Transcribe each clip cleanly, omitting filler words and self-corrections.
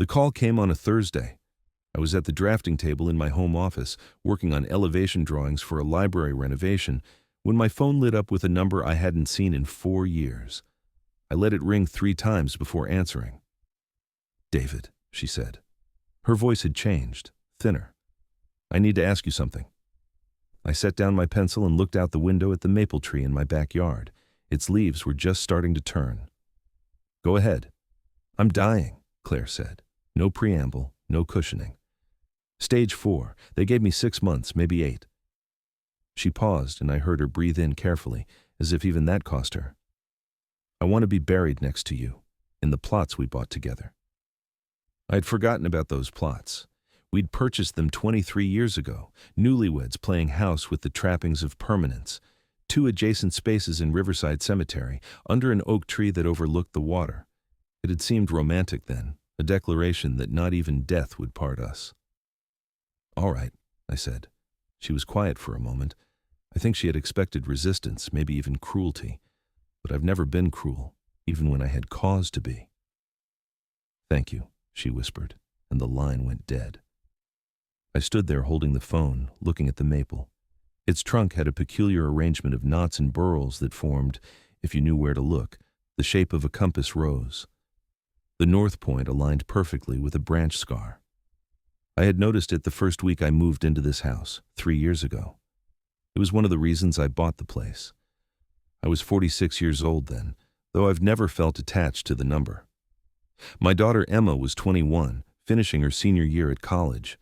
The call came on a Thursday. I was at the drafting table in my home office, working on elevation drawings for a library renovation, when my phone lit up with a number I hadn't seen in 4 years. I let it ring 3 times before answering. "David," she said. Her voice had changed, thinner. "I need to ask you something." I set down my pencil and looked out the window at the maple tree in my backyard. Its leaves were just starting to turn. "Go ahead." "I'm dying," Claire said. No preamble, no cushioning. "Stage 4. They gave me 6 months, maybe 8. She paused, and I heard her breathe in carefully, as if even that cost her. "I want to be buried next to you, in the plots we bought together." I had forgotten about those plots. We'd purchased them 23 years ago, newlyweds playing house with the trappings of permanence, 2 adjacent spaces in Riverside Cemetery, under an oak tree that overlooked the water. It had seemed romantic then, a declaration that not even death would part us. "All right," I said. She was quiet for a moment. I think she had expected resistance, maybe even cruelty. But I've never been cruel, even when I had cause to be. "Thank you," she whispered, and the line went dead. I stood there holding the phone, looking at the maple. Its trunk had a peculiar arrangement of knots and burls that formed, if you knew where to look, the shape of a compass rose. The north point aligned perfectly with a branch scar. I had noticed it the first week I moved into this house, 3 years ago. It was one of the reasons I bought the place. I was 46 years old then, though I've never felt attached to the number. My daughter Emma was 21, finishing her senior year at college.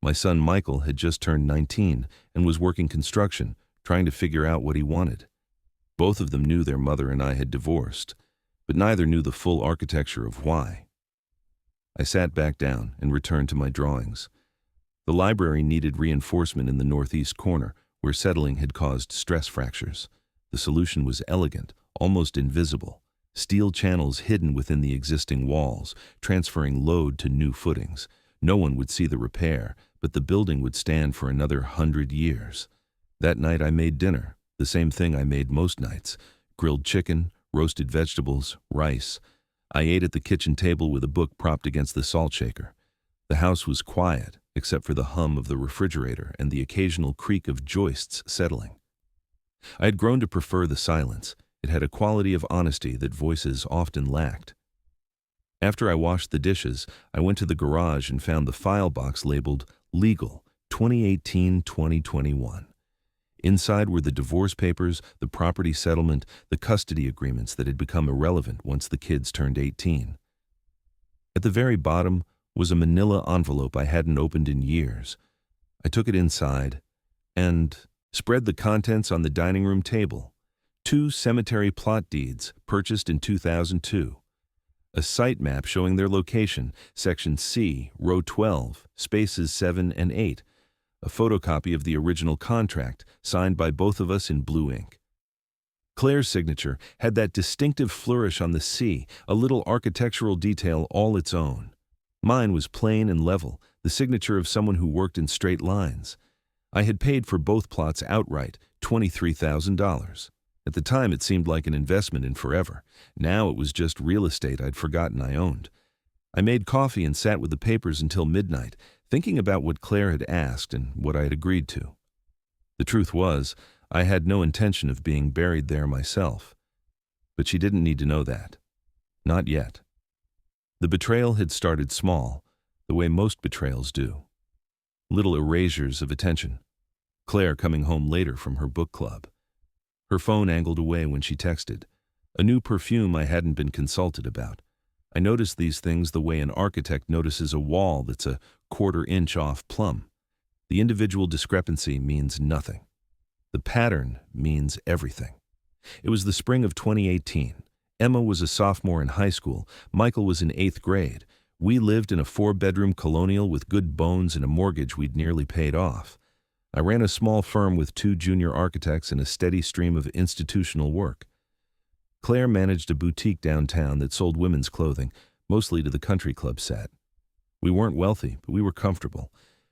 My son Michael had just turned 19 and was working construction, trying to figure out what he wanted. Both of them knew their mother and I had divorced, but neither knew the full architecture of why. I sat back down and returned to my drawings. The library needed reinforcement in the northeast corner, where settling had caused stress fractures. The solution was elegant, almost invisible. Steel channels hidden within the existing walls, transferring load to new footings. No one would see the repair, but the building would stand for another 100 years. That night I made dinner, the same thing I made most nights: grilled chicken, roasted vegetables, rice. I ate at the kitchen table with a book propped against the salt shaker. The house was quiet, except for the hum of the refrigerator and the occasional creak of joists settling. I had grown to prefer the silence. It had a quality of honesty that voices often lacked. After I washed the dishes, I went to the garage and found the file box labeled Legal 2018-2021. Inside were the divorce papers, the property settlement, the custody agreements that had become irrelevant once the kids turned 18. At the very bottom was a manila envelope I hadn't opened in years. I took it inside and spread the contents on the dining room table. 2 cemetery plot deeds purchased in 2002. A site map showing their location, Section C, Row 12, Spaces 7 and 8. A photocopy of the original contract, signed by both of us in blue ink. Claire's signature had that distinctive flourish on the C, a little architectural detail all its own. Mine was plain and level, the signature of someone who worked in straight lines. I had paid for both plots outright, $23,000. At the time, it seemed like an investment in forever. Now it was just real estate I'd forgotten I owned. I made coffee and sat with the papers until midnight, thinking about what Claire had asked and what I had agreed to. The truth was, I had no intention of being buried there myself. But she didn't need to know that. Not yet. The betrayal had started small, the way most betrayals do. Little erasures of attention. Claire coming home later from her book club. Her phone angled away when she texted. A new perfume I hadn't been consulted about. I noticed these things the way an architect notices a wall that's a 1/4 inch off plumb. The individual discrepancy means nothing. The pattern means everything. It was the spring of 2018. Emma was a sophomore in high school. Michael was in 8th grade. We lived in a 4-bedroom colonial with good bones and a mortgage we'd nearly paid off. I ran a small firm with 2 junior architects and a steady stream of institutional work. Claire managed a boutique downtown that sold women's clothing, mostly to the country club set. We weren't wealthy, but we were comfortable.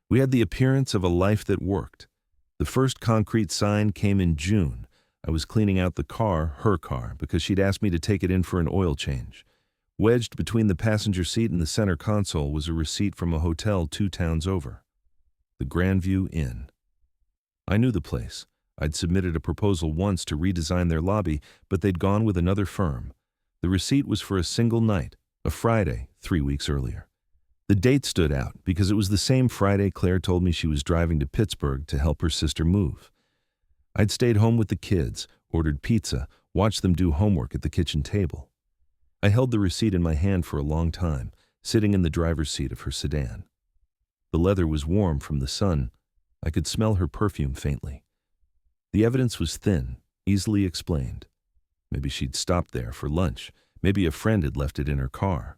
We had the appearance of a life that worked. The first concrete sign came in June. I was cleaning out the car, her car, because she'd asked me to take it in for an oil change. Wedged between the passenger seat and the center console was a receipt from a hotel 2 towns over, the Grandview Inn. I knew the place. I'd submitted a proposal once to redesign their lobby, but they'd gone with another firm. The receipt was for a single night, a Friday, 3 weeks earlier. The date stood out because it was the same Friday Claire told me she was driving to Pittsburgh to help her sister move. I'd stayed home with the kids, ordered pizza, watched them do homework at the kitchen table. I held the receipt in my hand for a long time, sitting in the driver's seat of her sedan. The leather was warm from the sun. I could smell her perfume faintly. The evidence was thin, easily explained. Maybe she'd stopped there for lunch. Maybe a friend had left it in her car.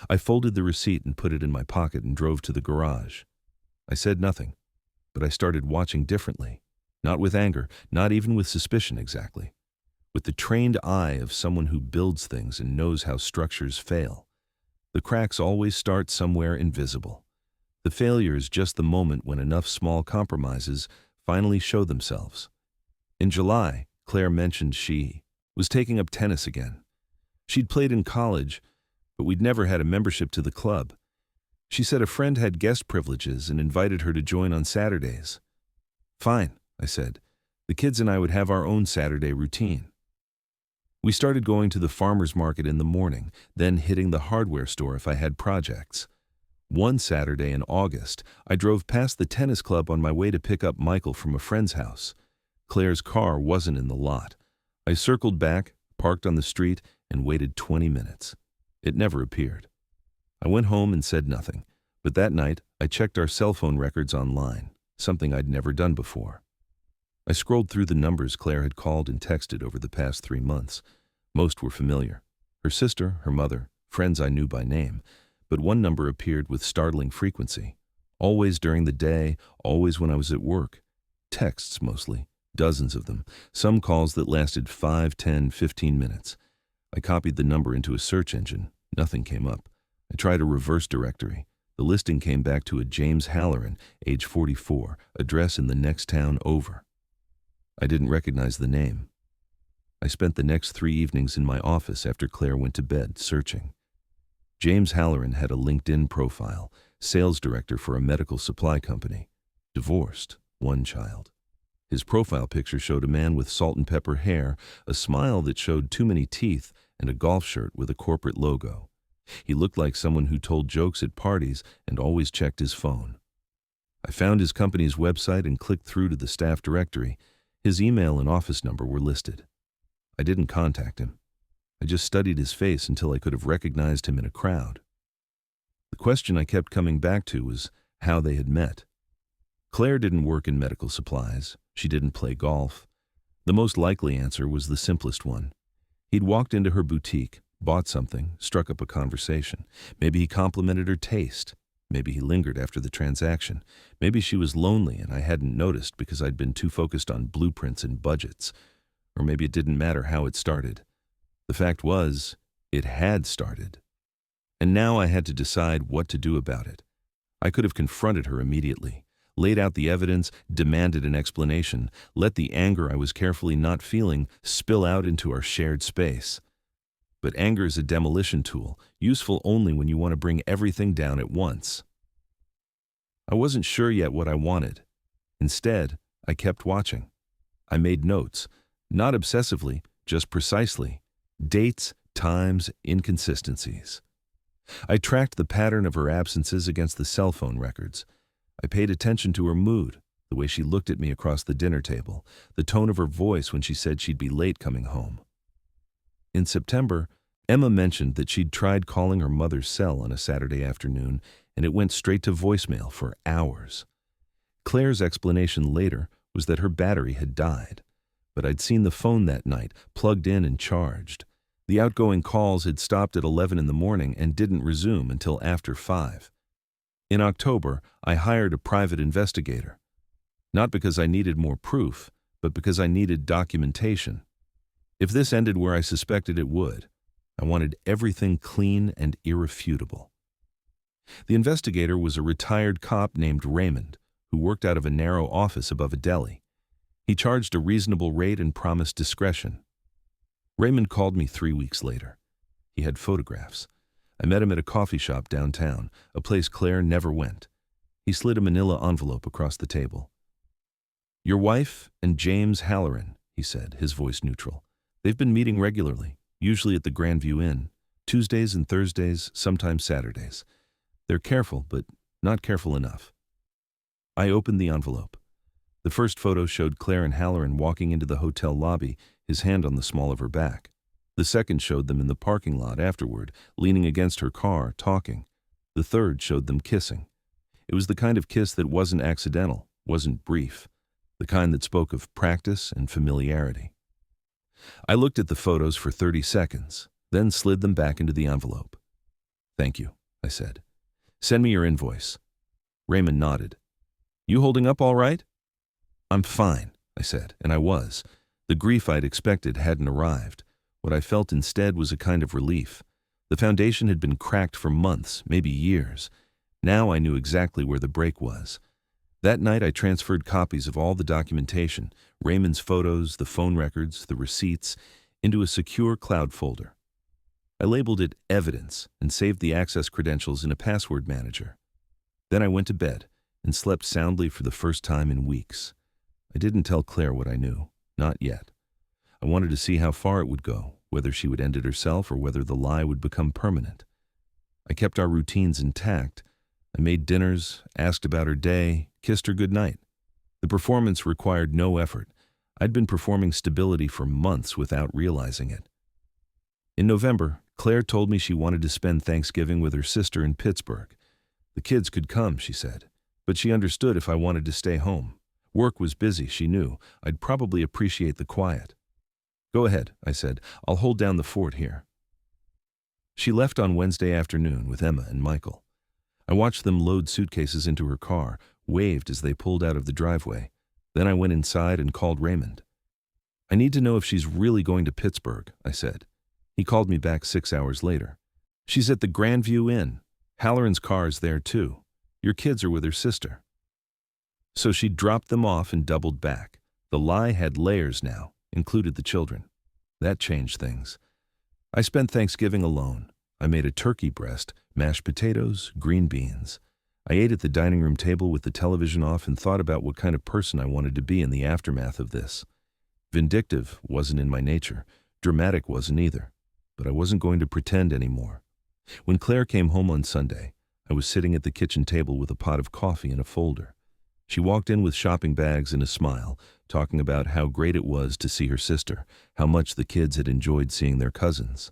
I folded the receipt and put it in my pocket and drove to the garage. I said nothing, but I started watching differently. Not with anger, not even with suspicion exactly. With the trained eye of someone who builds things and knows how structures fail. The cracks always start somewhere invisible. The failure is just the moment when enough small compromises finally show themselves. In July, Claire mentioned she was taking up tennis again. She'd played in college, but we'd never had a membership to the club. She said a friend had guest privileges and invited her to join on Saturdays. Fine, I said. The kids and I would have our own Saturday routine. We started going to the farmer's market in the morning, then hitting the hardware store if I had projects. One Saturday in August, I drove past the tennis club on my way to pick up Michael from a friend's house. Claire's car wasn't in the lot. I circled back, parked on the street, and waited 20 minutes. It never appeared. I went home and said nothing, but that night I checked our cell phone records online, something I'd never done before. I scrolled through the numbers Claire had called and texted over the past 3 months. Most were familiar. Her sister, her mother, friends I knew by name. But one number appeared with startling frequency. Always during the day, always when I was at work. Texts mostly, dozens of them, some calls that lasted 5, 10, 15 minutes. I copied the number into a search engine. Nothing came up. I tried a reverse directory. The listing came back to a James Halloran, age 44, address in the next town over. I didn't recognize the name. I spent the next 3 evenings in my office after Claire went to bed, searching. James Halloran had a LinkedIn profile, sales director for a medical supply company. Divorced, 1 child. His profile picture showed a man with salt and pepper hair, a smile that showed too many teeth, and a golf shirt with a corporate logo. He looked like someone who told jokes at parties and always checked his phone. I found his company's website and clicked through to the staff directory. His email and office number were listed. I didn't contact him. I just studied his face until I could have recognized him in a crowd. The question I kept coming back to was how they had met. Claire didn't work in medical supplies. She didn't play golf. The most likely answer was the simplest one. He'd walked into her boutique, bought something, struck up a conversation. Maybe he complimented her taste. Maybe he lingered after the transaction. Maybe she was lonely and I hadn't noticed because I'd been too focused on blueprints and budgets. Or maybe it didn't matter how it started. The fact was, it had started. And now I had to decide what to do about it. I could have confronted her immediately, laid out the evidence, demanded an explanation, let the anger I was carefully not feeling spill out into our shared space. But anger is a demolition tool, useful only when you want to bring everything down at once. I wasn't sure yet what I wanted. Instead, I kept watching. I made notes, not obsessively, just precisely. Dates, times, inconsistencies. I tracked the pattern of her absences against the cell phone records. I paid attention to her mood, the way she looked at me across the dinner table, the tone of her voice when she said she'd be late coming home. In September, Emma mentioned that she'd tried calling her mother's cell on a Saturday afternoon, and it went straight to voicemail for hours. Claire's explanation later was that her battery had died, but I'd seen the phone that night, plugged in and charged. The outgoing calls had stopped at 11 in the morning and didn't resume until after 5. In October, I hired a private investigator. Not because I needed more proof, but because I needed documentation. If this ended where I suspected it would, I wanted everything clean and irrefutable. The investigator was a retired cop named Raymond, who worked out of a narrow office above a deli. He charged a reasonable rate and promised discretion. Raymond called me 3 weeks later. He had photographs. I met him at a coffee shop downtown, a place Claire never went. He slid a manila envelope across the table. "Your wife and James Halloran," he said, his voice neutral. "They've been meeting regularly, usually at the Grandview Inn, Tuesdays and Thursdays, sometimes Saturdays. They're careful, but not careful enough." I opened the envelope. The first photo showed Claire and Halloran walking into the hotel lobby, his hand on the small of her back. The second showed them in the parking lot afterward, leaning against her car, talking. The third showed them kissing. It was the kind of kiss that wasn't accidental, wasn't brief, the kind that spoke of practice and familiarity. I looked at the photos for 30 seconds, then slid them back into the envelope. "Thank you," I said. "Send me your invoice." Raymond nodded. "You holding up all right?" "I'm fine," I said, and I was. The grief I'd expected hadn't arrived. What I felt instead was a kind of relief. The foundation had been cracked for months, maybe years. Now I knew exactly where the break was. That night I transferred copies of all the documentation, Raymond's photos, the phone records, the receipts, into a secure cloud folder. I labeled it Evidence and saved the access credentials in a password manager. Then I went to bed and slept soundly for the first time in weeks. I didn't tell Claire what I knew, not yet. I wanted to see how far it would go, whether she would end it herself or whether the lie would become permanent. I kept our routines intact. I made dinners, asked about her day, kissed her goodnight. The performance required no effort. I'd been performing stability for months without realizing it. In November, Claire told me she wanted to spend Thanksgiving with her sister in Pittsburgh. The kids could come, she said, but she understood if I wanted to stay home. Work was busy, she knew. I'd probably appreciate the quiet. "Go ahead," I said. "I'll hold down the fort here." She left on Wednesday afternoon with Emma and Michael. I watched them load suitcases into her car, waved as they pulled out of the driveway. Then I went inside and called Raymond. "I need to know if she's really going to Pittsburgh," I said. He called me back 6 hours later. "She's at the Grandview Inn. Halloran's car is there too. Your kids are with her sister." So she dropped them off and doubled back. The lie had layers now, included the children. That changed things. I spent Thanksgiving alone. I made a turkey breast, mashed potatoes, green beans. I ate at the dining room table with the television off and thought about what kind of person I wanted to be in the aftermath of this. Vindictive wasn't in my nature. Dramatic wasn't either. But I wasn't going to pretend anymore. When Claire came home on Sunday, I was sitting at the kitchen table with a pot of coffee and a folder. She walked in with shopping bags and a smile, talking about how great it was to see her sister, how much the kids had enjoyed seeing their cousins.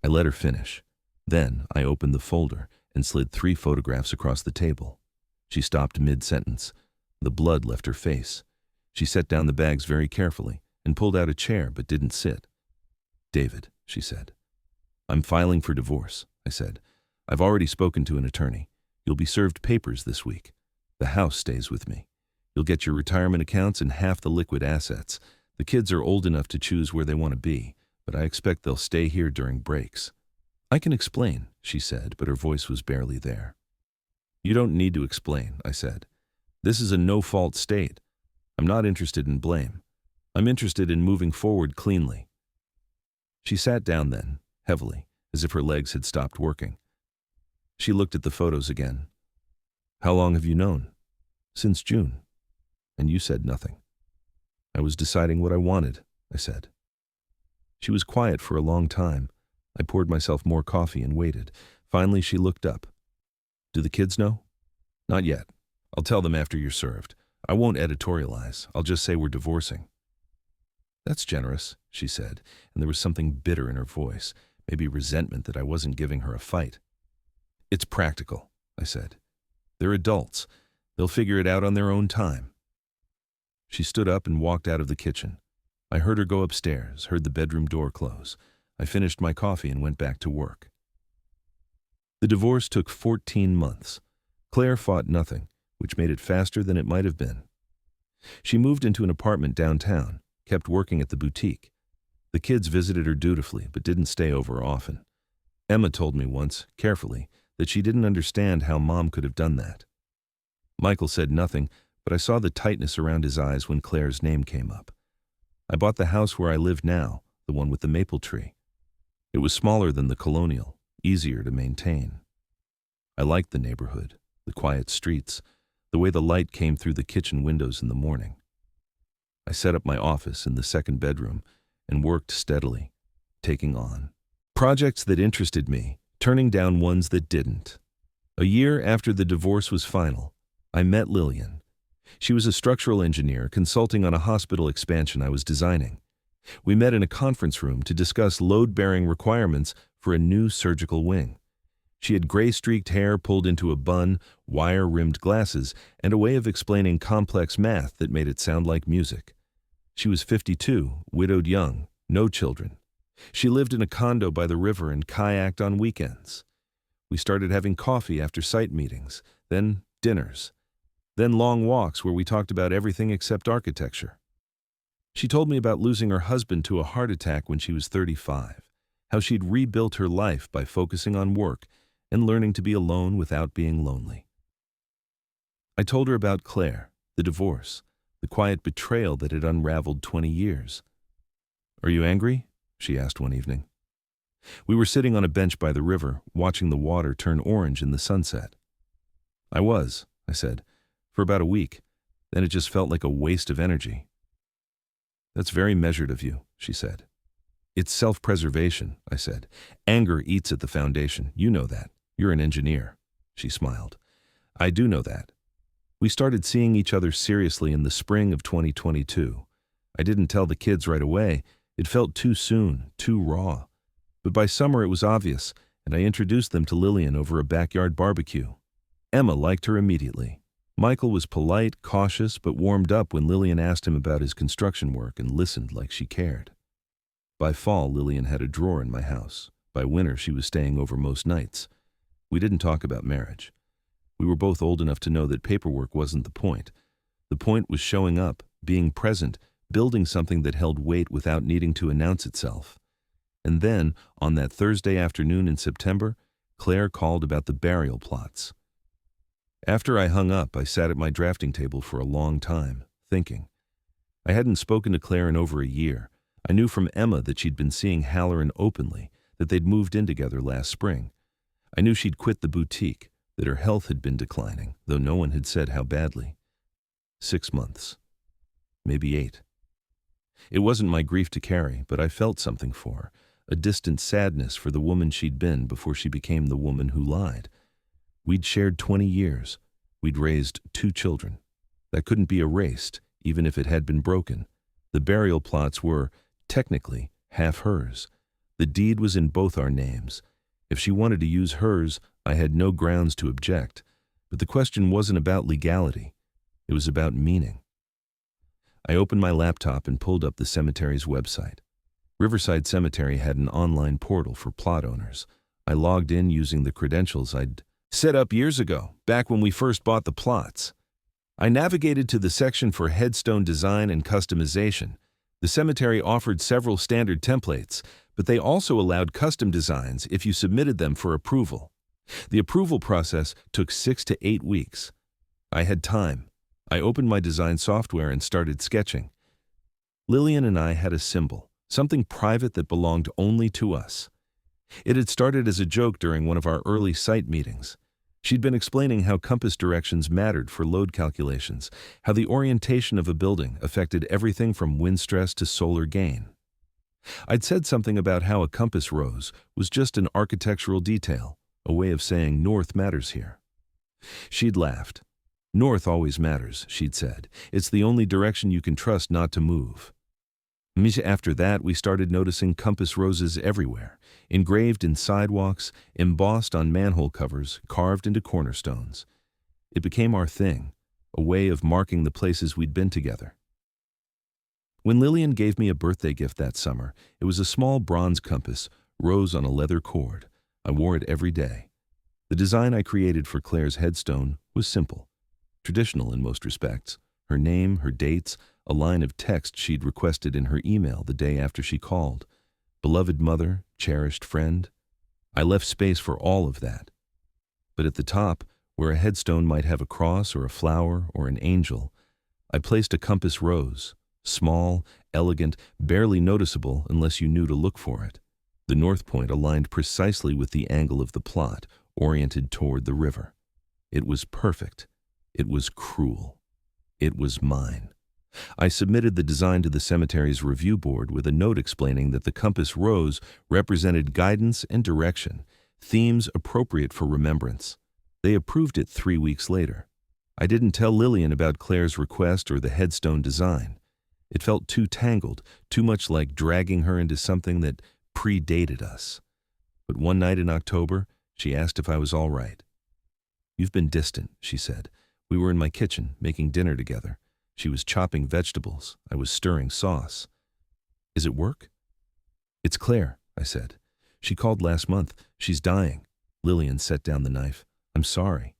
I let her finish. Then I opened the folder and slid 3 photographs across the table. She stopped mid-sentence. The blood left her face. She set down the bags very carefully and pulled out a chair but didn't sit. "David," she said. "I'm filing for divorce," I said. "I've already spoken to an attorney. You'll be served papers this week. The house stays with me. You'll get your retirement accounts and half the liquid assets. The kids are old enough to choose where they want to be, but I expect they'll stay here during breaks." "I can explain," she said, but her voice was barely there. "You don't need to explain," I said. "This is a no-fault state. I'm not interested in blame. I'm interested in moving forward cleanly." She sat down then, heavily, as if her legs had stopped working. She looked at the photos again. "How long have you known?" "Since June." "And you said nothing." "I was deciding what I wanted," I said. She was quiet for a long time. I poured myself more coffee and waited. Finally, she looked up. "Do the kids know?" "Not yet. I'll tell them after you're served. I won't editorialize. I'll just say we're divorcing." "That's generous," she said, and there was something bitter in her voice, maybe resentment that I wasn't giving her a fight. "It's practical," I said. "They're adults. They'll figure it out on their own time." She stood up and walked out of the kitchen. I heard her go upstairs, heard the bedroom door close. I finished my coffee and went back to work. The divorce took 14 months. Claire fought nothing, which made it faster than it might have been. She moved into an apartment downtown, kept working at the boutique. The kids visited her dutifully, but didn't stay over often. Emma told me once, carefully, that she didn't understand how Mom could have done that. Michael said nothing, but I saw the tightness around his eyes when Claire's name came up. I bought the house where I live now, the one with the maple tree. It was smaller than the Colonial, easier to maintain. I liked the neighborhood, the quiet streets, the way the light came through the kitchen windows in the morning. I set up my office in the second bedroom and worked steadily, taking on projects that interested me, turning down ones that didn't. A year after the divorce was final, I met Lillian. She was a structural engineer consulting on a hospital expansion I was designing. We met in a conference room to discuss load-bearing requirements for a new surgical wing. She had gray-streaked hair pulled into a bun, wire-rimmed glasses, and a way of explaining complex math that made it sound like music. She was 52, widowed young, no children. She lived in a condo by the river and kayaked on weekends. We started having coffee after site meetings, then dinners, then long walks where we talked about everything except architecture. She told me about losing her husband to a heart attack when she was 35, how she'd rebuilt her life by focusing on work and learning to be alone without being lonely. I told her about Claire, the divorce, the quiet betrayal that had unraveled 20 years. "Are you angry?" she asked one evening. We were sitting on a bench by the river, watching the water turn orange in the sunset. "I was," I said, "for about a week. Then it just felt like a waste of energy." "That's very measured of you," she said. "It's self-preservation," I said. "Anger eats at the foundation. You know that. You're an engineer." She smiled. "I do know that." We started seeing each other seriously in the spring of 2022. I didn't tell the kids right away. It felt too soon, too raw. But by summer it was obvious, and I introduced them to Lillian over a backyard barbecue. Emma liked her immediately. Michael was polite, cautious, but warmed up when Lillian asked him about his construction work and listened like she cared. By fall, Lillian had a drawer in my house. By winter, she was staying over most nights. We didn't talk about marriage. We were both old enough to know that paperwork wasn't the point. The point was showing up, being present, building something that held weight without needing to announce itself. And then, on that Thursday afternoon in September, Claire called about the burial plots. After I hung up, I sat at my drafting table for a long time, thinking. I hadn't spoken to Claire in over a year. I knew from Emma that she'd been seeing Halloran openly, that they'd moved in together last spring. I knew she'd quit the boutique, that her health had been declining, though no one had said how badly. 6 months. Maybe 8. It wasn't my grief to carry, but I felt something for her, a distant sadness for the woman she'd been before she became the woman who lied. We'd shared 20 years. We'd raised 2 children. That couldn't be erased, even if it had been broken. The burial plots were, technically, half hers. The deed was in both our names. If she wanted to use hers, I had no grounds to object. But the question wasn't about legality. It was about meaning. I opened my laptop and pulled up the cemetery's website. Riverside Cemetery had an online portal for plot owners. I logged in using the credentials I'd set up years ago, back when we first bought the plots. I navigated to the section for headstone design and customization. The cemetery offered several standard templates, but they also allowed custom designs if you submitted them for approval. The approval process took 6 to 8 weeks. I had time. I opened my design software and started sketching. Lillian and I had a symbol, something private that belonged only to us. It had started as a joke during one of our early site meetings. She'd been explaining how compass directions mattered for load calculations, how the orientation of a building affected everything from wind stress to solar gain. I'd said something about how a compass rose was just an architectural detail, a way of saying north matters here. She'd laughed. "North always matters," she'd said. "It's the only direction you can trust not to move." After that, we started noticing compass roses everywhere, engraved in sidewalks, embossed on manhole covers, carved into cornerstones. It became our thing, a way of marking the places we'd been together. When Lillian gave me a birthday gift that summer, it was a small bronze compass, rose on a leather cord. I wore it every day. The design I created for Claire's headstone was simple, traditional in most respects. Her name, her dates, a line of text she'd requested in her email the day after she called. Beloved mother, cherished friend. I left space for all of that. But at the top, where a headstone might have a cross or a flower or an angel, I placed a compass rose, small, elegant, barely noticeable unless you knew to look for it. The north point aligned precisely with the angle of the plot, oriented toward the river. It was perfect. It was cruel. It was mine. I submitted the design to the cemetery's review board with a note explaining that the compass rose represented guidance and direction, themes appropriate for remembrance. They approved it 3 weeks later. I didn't tell Lillian about Claire's request or the headstone design. It felt too tangled, too much like dragging her into something that predated us. But one night in October, she asked if I was all right. "You've been distant," she said. "We were in my kitchen, making dinner together. She was chopping vegetables. I was stirring sauce." "Is it work?" "It's Claire," I said. "She called last month. She's dying." Lillian set down the knife. "I'm sorry."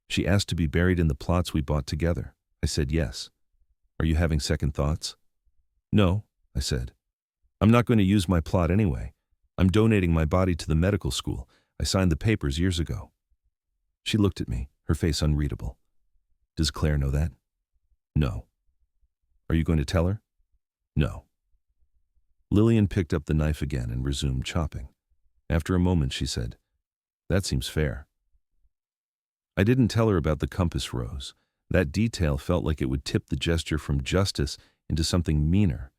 "She asked to be buried in the plots we bought together." I said yes. "Are you having second thoughts?" "No," I said. "I'm not going to use my plot anyway. I'm donating my body to the medical school. I signed the papers years ago." She looked at me, her face unreadable. "Does Claire know that?" "No." "Are you going to tell her?" "No." Lillian picked up the knife again and resumed chopping. After a moment, she said, "That seems fair." I didn't tell her about the compass rose. That detail felt like it would tip the gesture from justice into something meaner,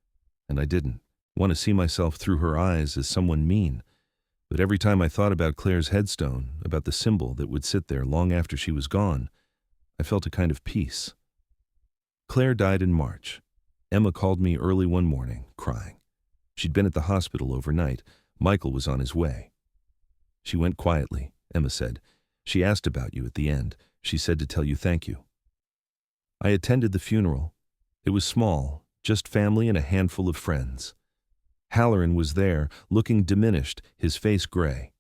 and I didn't want to see myself through her eyes as someone mean. But every time I thought about Claire's headstone, about the symbol that would sit there long after she was gone, I felt a kind of peace. Claire died in March. Emma called me early one morning, crying. She'd been at the hospital overnight. Michael was on his way. "She went quietly," Emma said. "She asked about you at the end. She said to tell you thank you." I attended the funeral. It was small, just family and a handful of friends. Halloran was there, looking diminished, his face gray.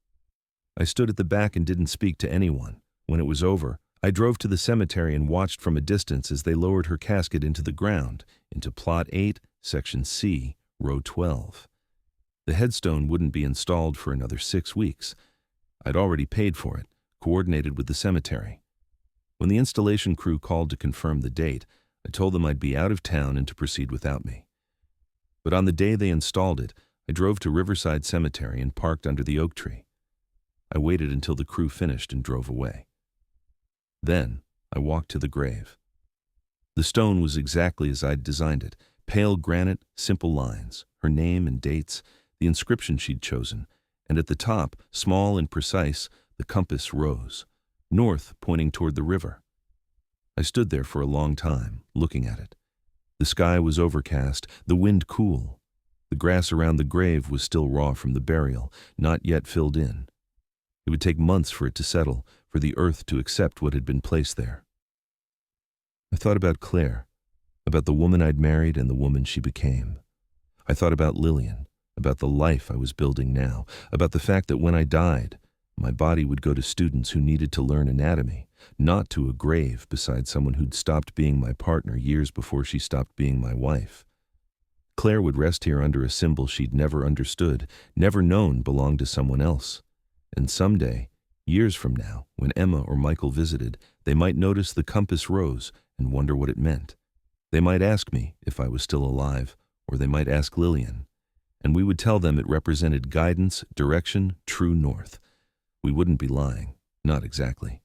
I stood at the back and didn't speak to anyone. When it was over, I drove to the cemetery and watched from a distance as they lowered her casket into the ground, into Plot 8, Section C, Row 12. The headstone wouldn't be installed for another 6 weeks. I'd already paid for it, coordinated with the cemetery. When the installation crew called to confirm the date, I told them I'd be out of town and to proceed without me. But on the day they installed it, I drove to Riverside Cemetery and parked under the oak tree. I waited until the crew finished and drove away. Then I walked to the grave. The stone was exactly as I'd designed it, pale granite, simple lines, her name and dates, the inscription she'd chosen, and at the top, small and precise, the compass rose, north pointing toward the river. I stood there for a long time, looking at it. The sky was overcast, the wind cool. The grass around the grave was still raw from the burial, not yet filled in. It would take months for it to settle, for the earth to accept what had been placed there. I thought about Claire, about the woman I'd married and the woman she became. I thought about Lillian, about the life I was building now, about the fact that when I died, my body would go to students who needed to learn anatomy, not to a grave beside someone who'd stopped being my partner years before she stopped being my wife. Claire would rest here under a symbol she'd never understood, never known belonged to someone else. And someday, years from now, when Emma or Michael visited, they might notice the compass rose and wonder what it meant. They might ask me if I was still alive, or they might ask Lillian. And we would tell them it represented guidance, direction, true north. We wouldn't be lying, not exactly.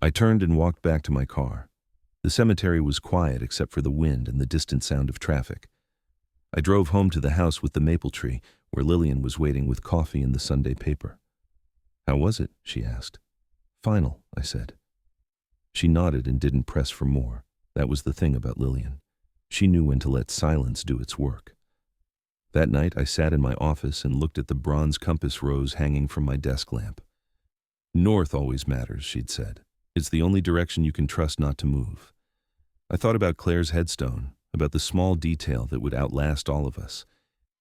I turned and walked back to my car. The cemetery was quiet except for the wind and the distant sound of traffic. I drove home to the house with the maple tree, where Lillian was waiting with coffee and the Sunday paper. "How was it?" she asked. "Final," I said. She nodded and didn't press for more. That was the thing about Lillian. She knew when to let silence do its work. That night I sat in my office and looked at the bronze compass rose hanging from my desk lamp. "North always matters," she'd said. "It's the only direction you can trust not to move." I thought about Claire's headstone, about the small detail that would outlast all of us.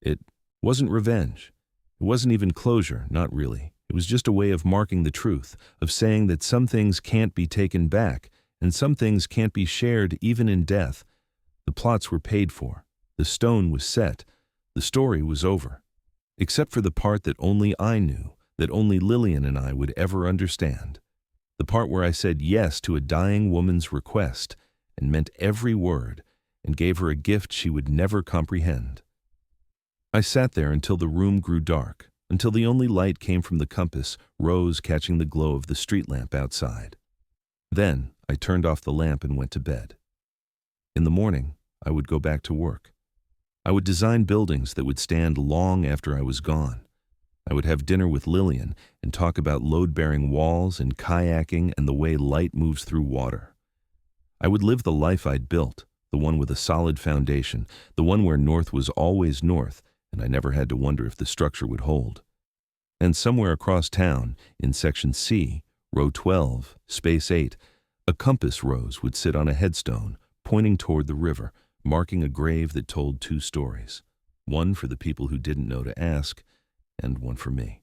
It wasn't revenge. It wasn't even closure, not really. It was just a way of marking the truth, of saying that some things can't be taken back, and some things can't be shared even in death. The plots were paid for. The stone was set. The story was over. Except for the part that only I knew, that only Lillian and I would ever understand. The part where I said yes to a dying woman's request, and meant every word, and gave her a gift she would never comprehend. I sat there until the room grew dark, until the only light came from the compass, rose catching the glow of the street lamp outside. Then I turned off the lamp and went to bed. In the morning, I would go back to work. I would design buildings that would stand long after I was gone. I would have dinner with Lillian and talk about load-bearing walls and kayaking and the way light moves through water. I would live the life I'd built, the one with a solid foundation, the one where north was always north, and I never had to wonder if the structure would hold. And somewhere across town, in Section C, Row 12, Space 8, a compass rose would sit on a headstone, pointing toward the river, marking a grave that told two stories, one for the people who didn't know to ask, and one for me.